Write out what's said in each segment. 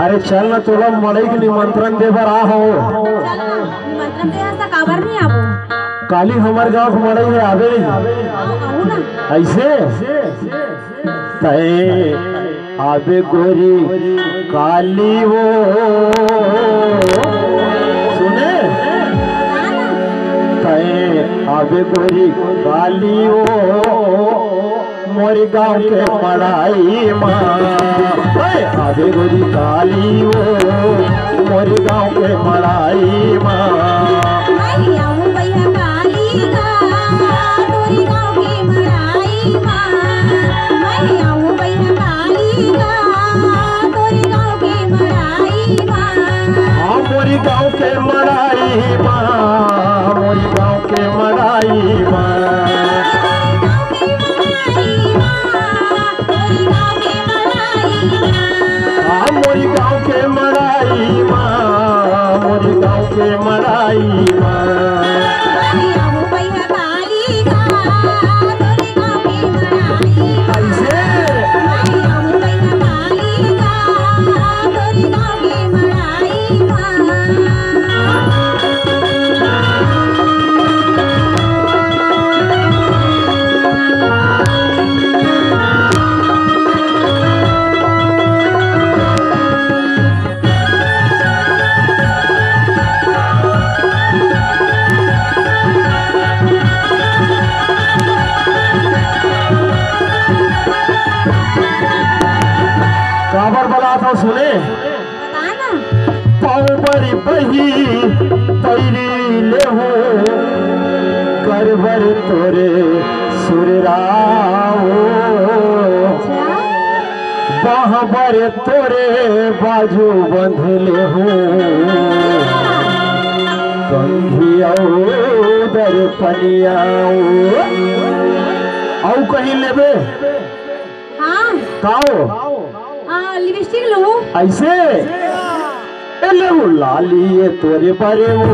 अरे चल ना तुला मड़ई के निमंत्रण दे बर हो निमंत्रण दे हसा काबर नहीं आबो काली हमार गांव के मड़ई है आवे आओ ना ऐसे तय आवे गोरी काली वो सुने तय आवे गोरी काली वो मोरी गांव के मड़ाई माँ आवे गोरी काली वो मोरी गांव के मड़ाई माँ मोरी गांव के मड़ाई माँ मोरी गांव के मड़ाई माँ मोरी गांव के मड़ाई माँ मोरी गांव के मड़ाई सुने पाँव बड़ी बही तैरी ले हो करवर तोरे सुरराओ बाह बड़े तोरे बाजू बंधले हो कंधियाओ दर पनियाओ आओ कहीं लेबे हाँ काओ लिपस्टिक लो ऐसे ले लाली तोरे बरे वो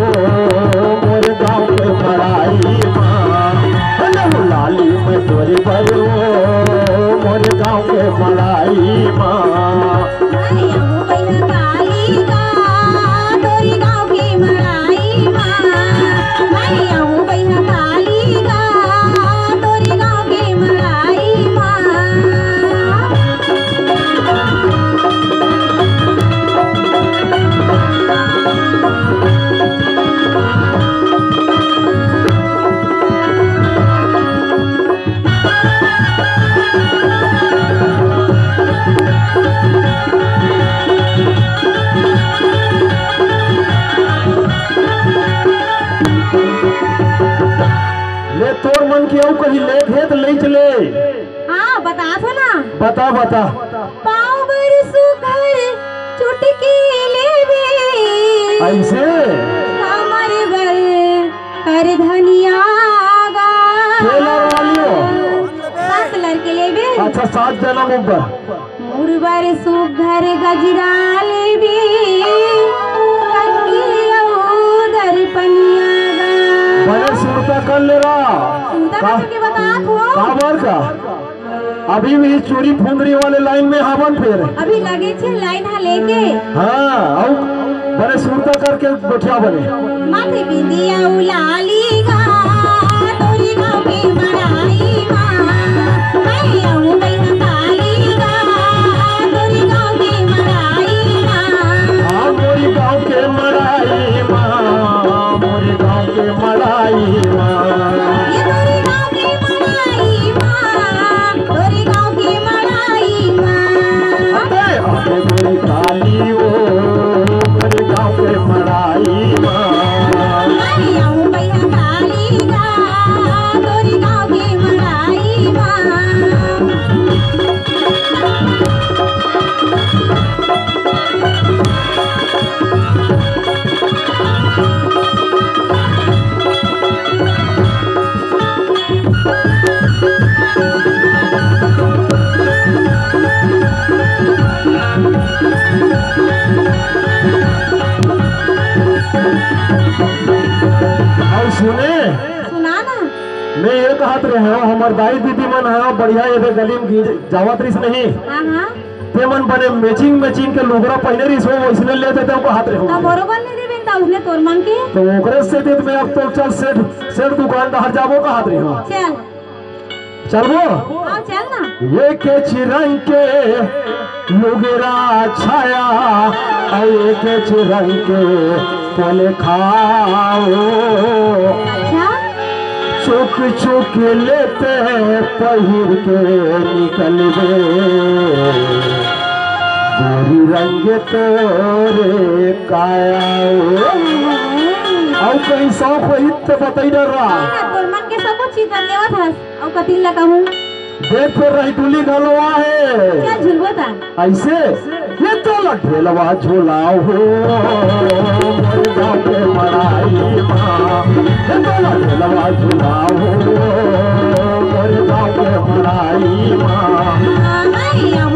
मोर गांव के मड़ाई माँ लाली में तोरे बरे वो मोर गांव के मड़ाई माँ तोर मन की आऊ कहीं ले खेत ले चले हाँ बता थो ना बता बता पाँव बरसु घर चुटकी लेबे ऐसे हमारे बर कर धनिया गा सात लड़के लेबे अच्छा 7 जना ऊपर मोर बरसु घर गजरा लेबे उधर पनिया बड़े सुरता कर ले रहा काबर का अभी भी चोरी फुंदरी वाले लाइन में हवन फेर अभी लगे छे लाइन हा लेके हाँ आओ बड़े सुरता करके बैठा बने माथे बिंदिया उलाली गा तोरी गांव के मड़ाई माँ मैं आऊं बैठा काली गा तोरी गांव के मड़ाई माँ हाँ मोरी गांव के मड़ाई माँ मोरी गांव के मड़ाई माँ काली वो मेरे गांव के मड़ाई माँ मैं आऊं बैठा काली सुने सुना ना। मैं ये कहत रहे हो हमार दाई दीदी मन है बढ़िया ये गली में जावत रही नहीं हाँ ते मन बने मैचिंग के लुगरा पहने रही सो वैसने ले देते को हाथ रहे तो बरोबर नहीं देबे ता उसने तोर मन के तो ओकरे से देत मैं अब तो चल सेठ दुकान दाहर जाबो का हाथ रही हो चल चलबो हाँ चल ना। ये के चिरंग के लुगरा छाया और ये के चिरंग के पले खाओ अच्छा चुक चुक लेते पहिर के निकल गए गोरी रंग तोरे काया और कहीं शौक होई तो बताई डर रहा तोर मन के सब कुछ चीज लेवत हस और कतिल ला कहूं देख तो रही टुली गलवा है चल झुलबो ता ऐसे ये तो लठेलवा झोलाओ हो मोर गाँव के मराई माँ ये तो लठेलवा झोलाओ हो मोर गाँव के मराई माँ